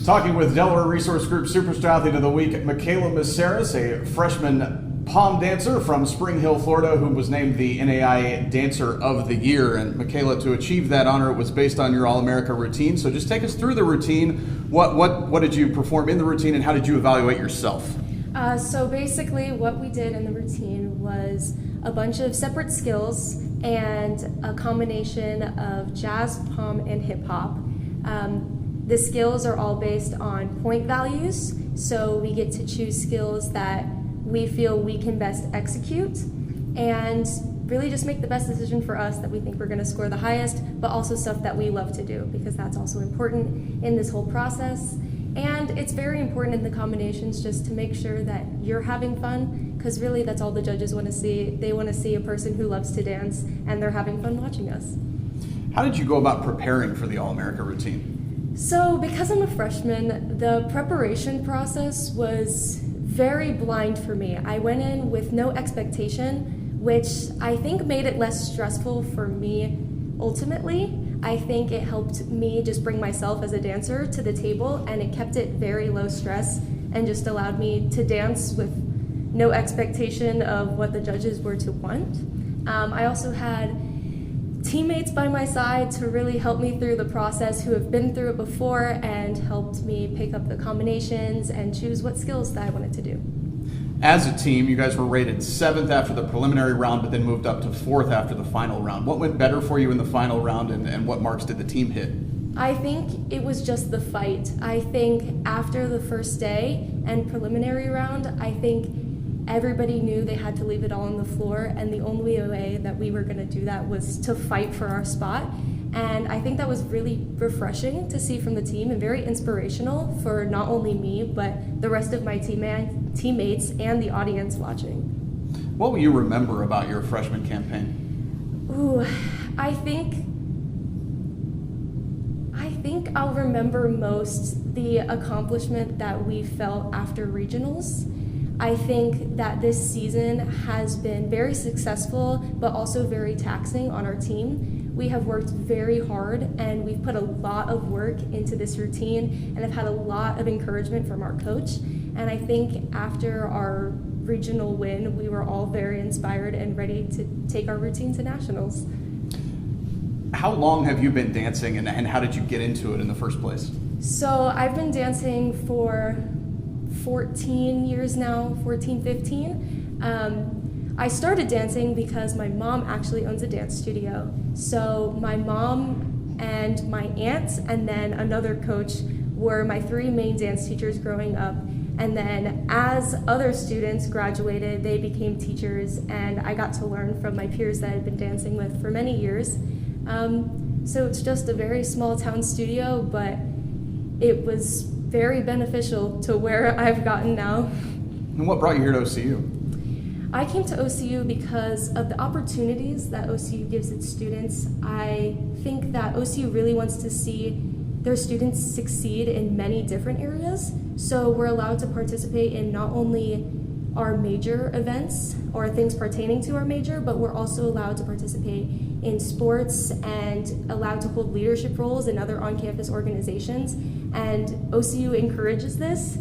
Talking with Delaware Resource Group Superstar Athlete of the Week, Makayla Messaris, a freshman pom dancer from Spring Hill, Florida, who was named the NAIA Dancer of the Year. And Makayla, to achieve that honor, it was based on your All-America routine. So just take us through the routine. What did you perform in the routine, and how did you evaluate yourself? So basically what we did in the routine was a bunch of separate skills and a combination of jazz, pom, and hip hop. The skills are all based on point values, so we get to choose skills that we feel we can best execute and really just make the best decision for us that we think we're going to score the highest, but also stuff that we love to do, because that's also important in this whole process. And it's very important in the combinations just to make sure that you're having fun, because really that's all the judges want to see. They want to see a person who loves to dance and they're having fun watching us. How did you go about preparing for the All-America routine? So because I'm a freshman, the preparation process was very blind for me. I went in with no expectation, which I think made it less stressful for me ultimately. I think it helped me just bring myself as a dancer to the table, and it kept it very low stress and just allowed me to dance with no expectation of what the judges were to want. I also had teammates by my side to really help me through the process, who have been through it before and helped me pick up the combinations and choose what skills that I wanted to do. As a team, you guys were rated 7th after the preliminary round, but then moved up to 4th after the final round. What went better for you in the final round, and what marks did the team hit? I think it was just the fight. I think after the first day and preliminary round, I think everybody knew they had to leave it all on the floor, and the only way that we were going to do that was to fight for our spot. And I think that was really refreshing to see from the team and very inspirational for not only me, but the rest of my teammates and the audience watching. What will you remember about your freshman campaign? Ooh, I think I'll remember most the accomplishment that we felt after regionals. I think that this season has been very successful, but also very taxing on our team. We have worked very hard, and we've put a lot of work into this routine, and have had a lot of encouragement from our coach. And I think after our regional win, we were all very inspired and ready to take our routine to nationals. How long have you been dancing, and how did you get into it in the first place? So I've been dancing for 14 years now, 14, 15. I started dancing because my mom actually owns a dance studio. So my mom and my aunt and then another coach were my 3 main dance teachers growing up. And then as other students graduated, they became teachers, and I got to learn from my peers that I'd been dancing with for many years. So it's just a very small town studio, but it was very beneficial to where I've gotten now. And what brought you here to OCU? I came to OCU because of the opportunities that OCU gives its students. I think that OCU really wants to see their students succeed in many different areas. So we're allowed to participate in not only our major events or things pertaining to our major, but we're also allowed to participate in sports and allowed to hold leadership roles in other on-campus organizations. And OCU encourages this.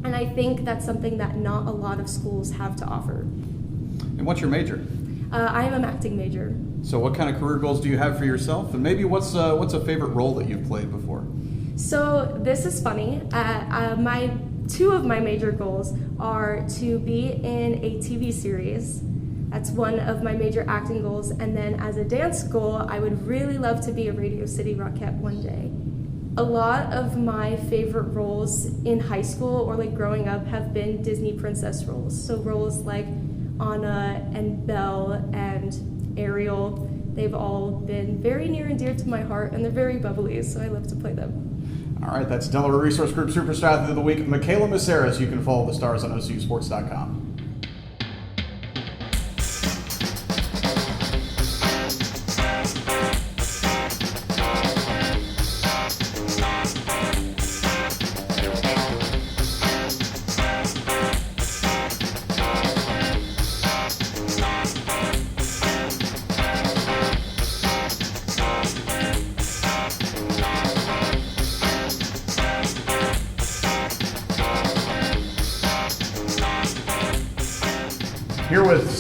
And I think that's something that not a lot of schools have to offer. And what's your major? I am an acting major. So what kind of career goals do you have for yourself? And maybe what's a favorite role that you've played before? So this is funny. Two of my major goals are to be in a TV series. That's one of my major acting goals. And then as a dance goal, I would really love to be a Radio City Rockette one day. A lot of my favorite roles in high school or like growing up have been Disney princess roles. So roles like Anna and Belle and Ariel, they've all been very near and dear to my heart, and they're very bubbly, so I love to play them. All right, that's Delaware Resource Group Superstar Athlete of the Week, Makayla Messaris. You can follow the stars on OCUsports.com.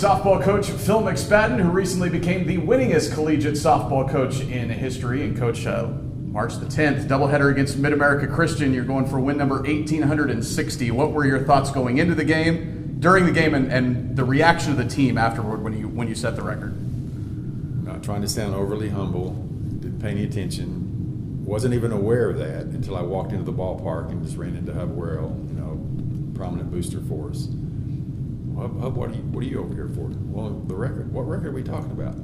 softball coach Phil McSpadden, who recently became the winningest collegiate softball coach in history, and coach March the 10th, doubleheader against Mid-America Christian. You're going for win number 1,860. What were your thoughts going into the game, during the game, and the reaction of the team afterward when you set the record? Not trying to sound overly humble, didn't pay any attention, wasn't even aware of that until I walked into the ballpark and just ran into Hub Worrell, prominent booster for us. Hub, what are you over here for? Well, the record. What record are we talking about?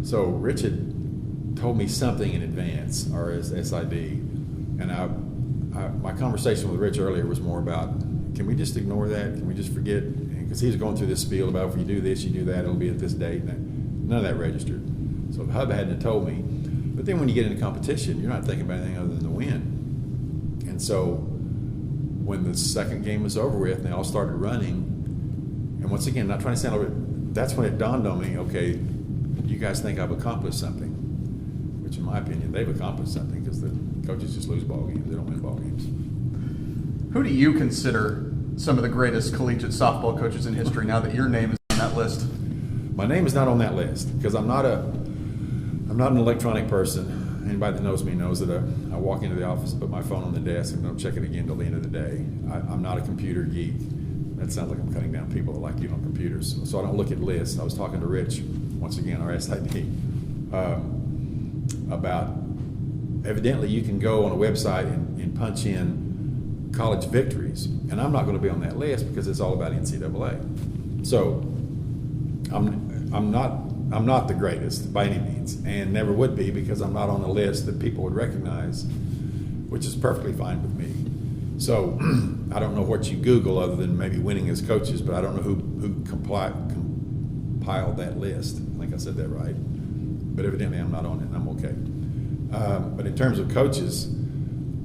So Rich had told me something in advance, or as SID, and my conversation with Rich earlier was more about, can we just ignore that? Can we just forget? Because he was going through this spiel about, if you do this, you do that, it'll be at this date. And none of that registered. So Hub hadn't told me. But then when you get into competition, you're not thinking about anything other than the win. And so when the second game was over with and they all started running, and once again, not trying to sound over, that's when it dawned on me, okay, you guys think I've accomplished something, which in my opinion, they've accomplished something, because the coaches just lose ball games, they don't win ball games. Who do you consider some of the greatest collegiate softball coaches in history now that your name is on that list? My name is not on that list because I'm not an electronic person. Anybody that knows me knows that I walk into the office and put my phone on the desk and don't check it again till the end of the day. I'm not a computer geek. That sounds like I'm cutting down people that like you on computers. So I don't look at lists. I was talking to Rich, once again, our SID, about evidently you can go on a website and punch in college victories, and I'm not going to be on that list because it's all about NCAA. So I'm not the greatest by any means, and never would be, because I'm not on a list that people would recognize, which is perfectly fine with me. So I don't know what you Google other than maybe winning as coaches, but I don't know who compiled that list. I think I said that right. But evidently I'm not on it, and I'm okay. But in terms of coaches,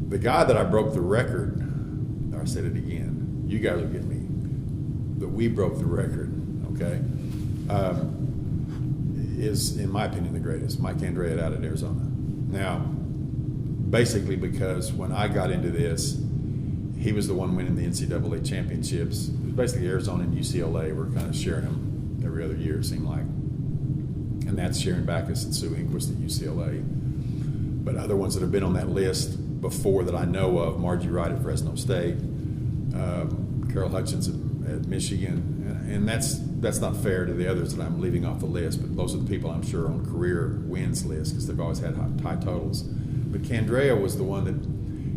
the guy that I broke the record, I said it again, you guys will get me, that we broke the record, okay, is, in my opinion, the greatest, Mike Candrea out of Arizona. Now, basically because when I got into this, he was the one winning the NCAA championships. It was basically Arizona and UCLA were kind of sharing them every other year, it seemed like. And that's Sharon Backus and Sue Inquist at UCLA. But other ones that have been on that list before that I know of, Margie Wright at Fresno State, Carol Hutchins at Michigan, and that's not fair to the others that I'm leaving off the list, but those are the people I'm sure on career wins list because they've always had high totals. But Candrea was the one that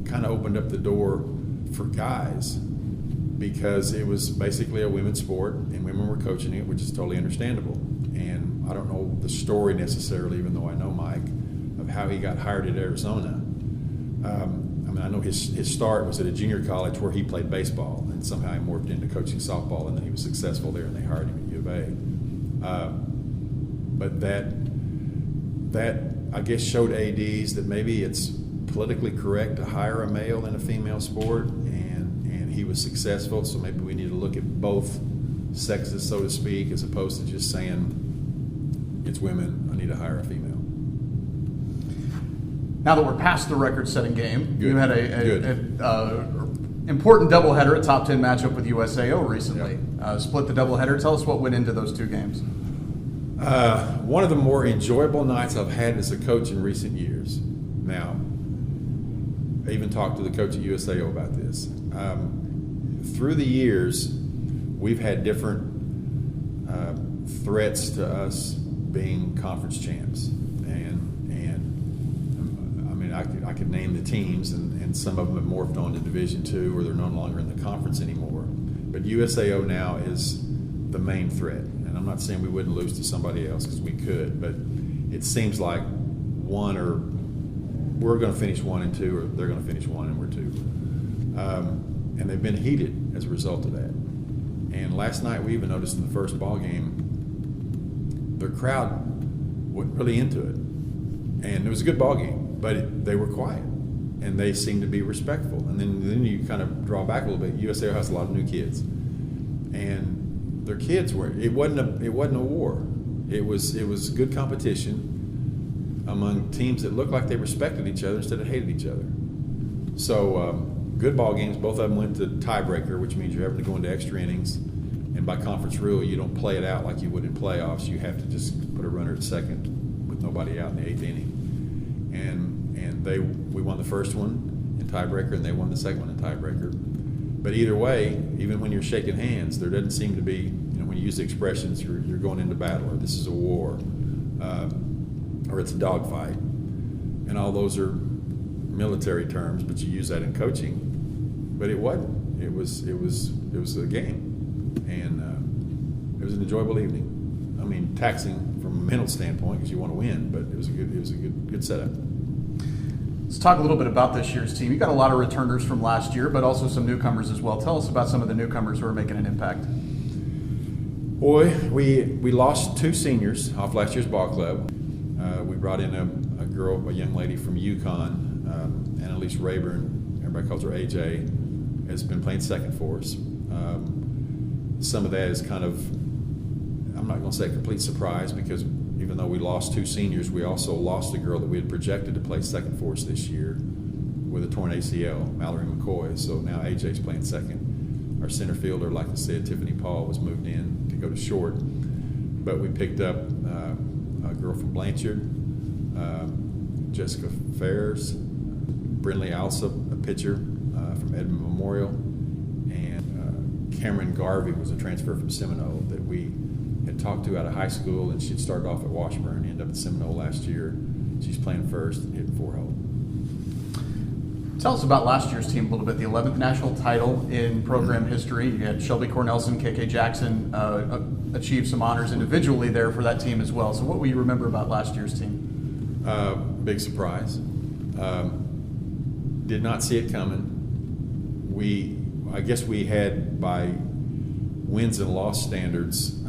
kind of opened up the door for guys, because it was basically a women's sport and women were coaching it, which is totally understandable. And I don't know the story necessarily, even though I know Mike, of how he got hired at Arizona. I know his start was at a junior college where he played baseball, and somehow he morphed into coaching softball, and then he was successful there, and they hired him at U of A. But that I guess showed ADs that maybe it's politically correct to hire a male in a female sport, and he was successful, so maybe we need to look at both sexes, so to speak, as opposed to just saying it's women, I need to hire a female. Now that we're past the record-setting game, Good. you had an important doubleheader, a top 10 matchup with USAO recently. Yep. Split the doubleheader. Tell us what went into those two games. One of the more enjoyable nights I've had as a coach in recent years. Now, I even talked to the coach at USAO about this. Through the years, we've had different threats to us being conference champs, and I mean I could name the teams, and some of them have morphed on to Division II, or they're no longer in the conference anymore. But USAO now is the main threat, and I'm not saying we wouldn't lose to somebody else, because we could, but it seems like we're going to finish 1 and 2, or they're going to finish 1 and we're 2. And they've been heated as a result of that. And last night we even noticed in the first ball game, their crowd wasn't really into it. And it was a good ball game, but they were quiet, and they seemed to be respectful. And then you kind of draw back a little bit. USAO has a lot of new kids, and their kids were. It wasn't a war. It was good competition among teams that looked like they respected each other instead of hated each other. So good ball games. Both of them went to tiebreaker, which means you're having to go into extra innings. And by conference rule, you don't play it out like you would in playoffs. You have to just put a runner at second with nobody out in the 8th inning. And we won the first one in tiebreaker, and they won the second one in tiebreaker. But either way, even when you're shaking hands, there doesn't seem to be, when you use the expressions, you're going into battle, or this is a war, or it's a dogfight. And all those are military terms, but you use that in coaching. But it wasn't. It was a game, and it was an enjoyable evening. I mean, taxing from a mental standpoint because you want to win, but it was a good setup. Let's talk a little bit about this year's team. You got a lot of returners from last year, but also some newcomers as well. Tell us about some of the newcomers who are making an impact. Boy, we lost 2 seniors off last year's ball club. We brought in a young lady from UConn, Annalise Rayburn. Everybody calls her AJ. Has been playing second for us. Some of that is kind of, I'm not going to say a complete surprise, because even though we lost 2 seniors, we also lost a girl that we had projected to play second for us this year with a torn ACL, Mallory McCoy. So now AJ's playing second. Our center fielder, like I said, Tiffany Paul, was moved in to go to short. But we picked up a girl from Blanchard, Jessica Fairs, Brinley Alsa, a pitcher from Edmond Memorial, and Cameron Garvey was a transfer from Seminole that we had talked to out of high school, and she'd started off at Washburn and ended up at Seminole last year. She's playing first and hitting 4-hole. Tell us about last year's team a little bit. The 11th national title in program history. You had Shelby Cornelson, KK Jackson achieve some honors individually there for that team as well. So what will you remember about last year's team? Big surprise. Did not see it coming. I guess we had, by wins and loss standards,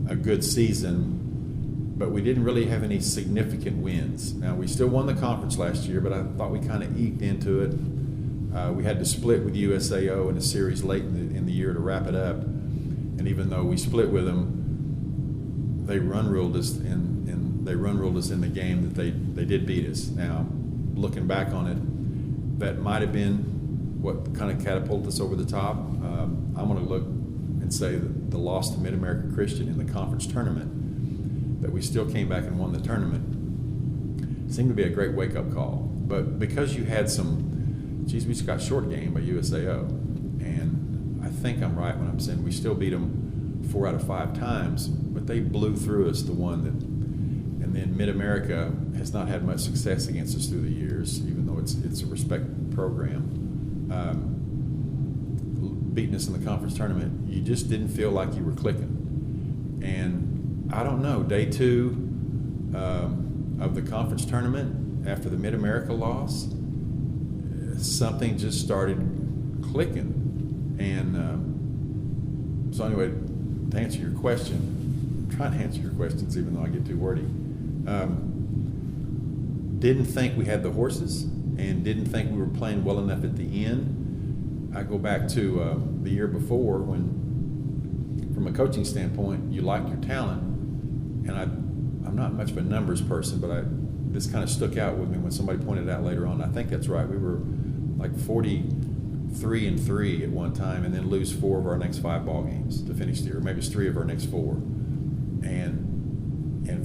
a good season, but we didn't really have any significant wins. Now, we still won the conference last year, but I thought we kind of eked into it. We had to split with USAO in a series late in the year to wrap it up, and even though we split with them, they run ruled us in the game that they did beat us. Now, looking back on it, that might have been what kind of catapulted us over the top. I'm going to look and say that the loss to Mid-America Christian in the conference tournament, that we still came back and won the tournament, seemed to be a great wake-up call. But because you had we just got short game by USAO, and I think I'm right when I'm saying we still beat them 4 out of 5 times, but they blew through us the one that, and then Mid-America has not had much success against us through the years, even though it's a respected program. Beating us in the conference tournament, you just didn't feel like you were clicking. And I don't know, day 2 of the conference tournament, after the Mid-America loss, something just started clicking. And so anyway, to answer your question, I'm trying to answer your questions even though I get too wordy. Didn't think we had the horses, and didn't think we were playing well enough at the end. I go back to the year before when, from a coaching standpoint, you liked your talent, and I'm not much of a numbers person, but this kind of stuck out with me when somebody pointed out later on. I think that's right. We were like 43-3 at one time, and then lose 4 of our next 5 ball games to finish the year, or maybe it's 3 of our next 4. And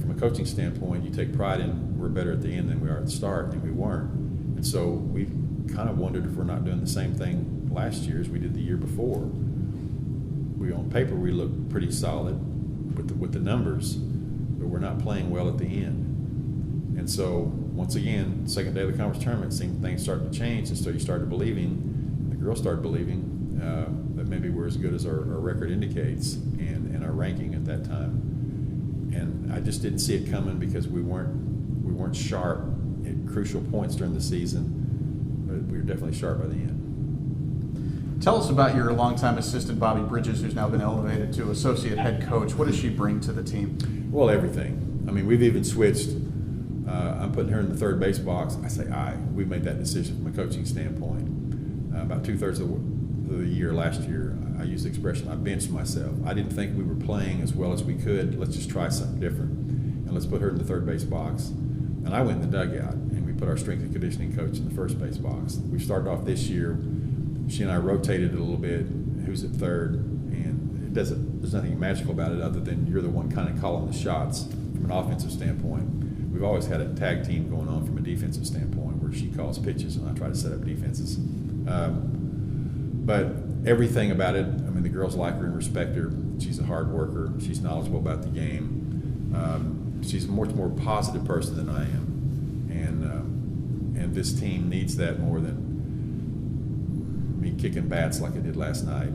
from a coaching standpoint, you take pride in we're better at the end than we are at the start, and we weren't. And so we kind of wondered if we're not doing the same thing last year as we did the year before. On paper we looked pretty solid with the numbers, but we're not playing well at the end. And so once again, second day of the conference tournament, seemed things started to change, and so you started believing, the girls started believing that maybe we're as good as our record indicates and our ranking at that time. And I just didn't see it coming because we weren't sharp at crucial points during the season, but we were definitely sharp by the end. Tell us about your longtime assistant, Bobby Bridges, who's now been elevated to associate head coach. What does she bring to the team? Well, everything. I mean, we've even switched. I'm putting her in the third base box. I say we made that decision from a coaching standpoint. About 2/3 of the year last year, I used the expression, I benched myself. I didn't think we were playing as well as we could. Let's just try something different. And let's put her in the third base box. And I went in the dugout, and we put our strength and conditioning coach in the first base box. We started off this year, she and I rotated a little bit, who's at third, and there's nothing magical about it other than you're the one kind of calling the shots from an offensive standpoint. We've always had a tag team going on from a defensive standpoint where she calls pitches and I try to set up defenses. But everything about it, I mean, the girls like her and respect her. She's a hard worker. She's knowledgeable about the game. She's a much more positive person than I am. And this team needs that more than me kicking bats like I did last night,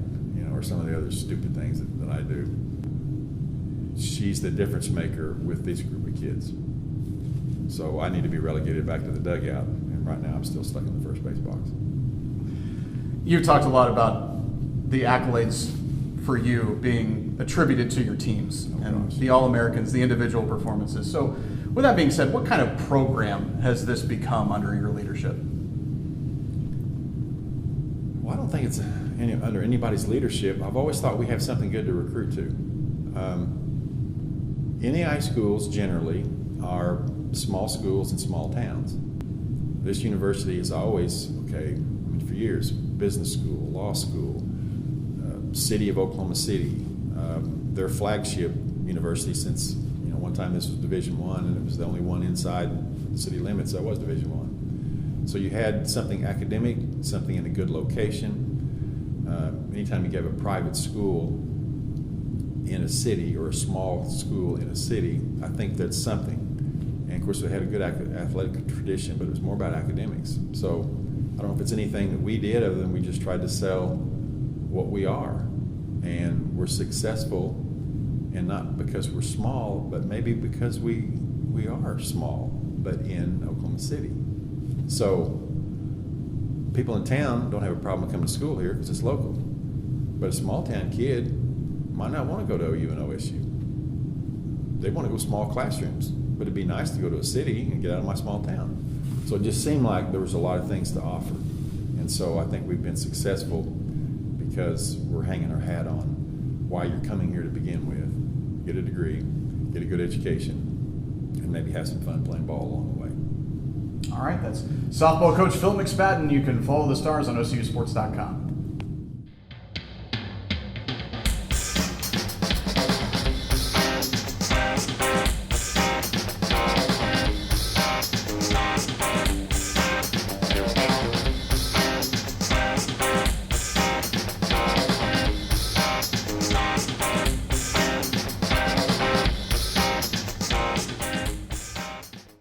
or some of the other stupid things that I do. She's the difference maker with this group of kids. So I need to be relegated back to the dugout, and right now I'm still stuck in the first base box. You talked a lot about the accolades for you being attributed to your teams and the All-Americans, the individual performances. So with that being said, what kind of program has this become under your leadership? Well, I don't think it's under anybody's leadership. I've always thought we have something good to recruit to. NAIA schools generally are small schools in small towns. This university is always, for years, business school, law school, city of Oklahoma City, their flagship university since, one time this was Division I and it was the only one inside the city limits that was Division I. So you had something academic, something in a good location. Anytime you have a private school in a city or a small school in a city, I think that's something. And of course, we had a good athletic tradition, but it was more about academics. So I don't know if it's anything that we did other than we just tried to sell what we are. And we're successful, and not because we're small, but maybe because we are small, but in Oklahoma City. So people in town don't have a problem coming to school here because it's local. But a small town kid might not want to go to OU and OSU. They want to go small classrooms, but it'd be nice to go to a city and get out of my small town. So it just seemed like there was a lot of things to offer. And so I think we've been successful because we're hanging our hat on why you're coming here to begin with. Get a degree, get a good education, and maybe have some fun playing ball along the way. All right, that's softball coach Phil McSpadden. You can follow the Stars on OCUsports.com.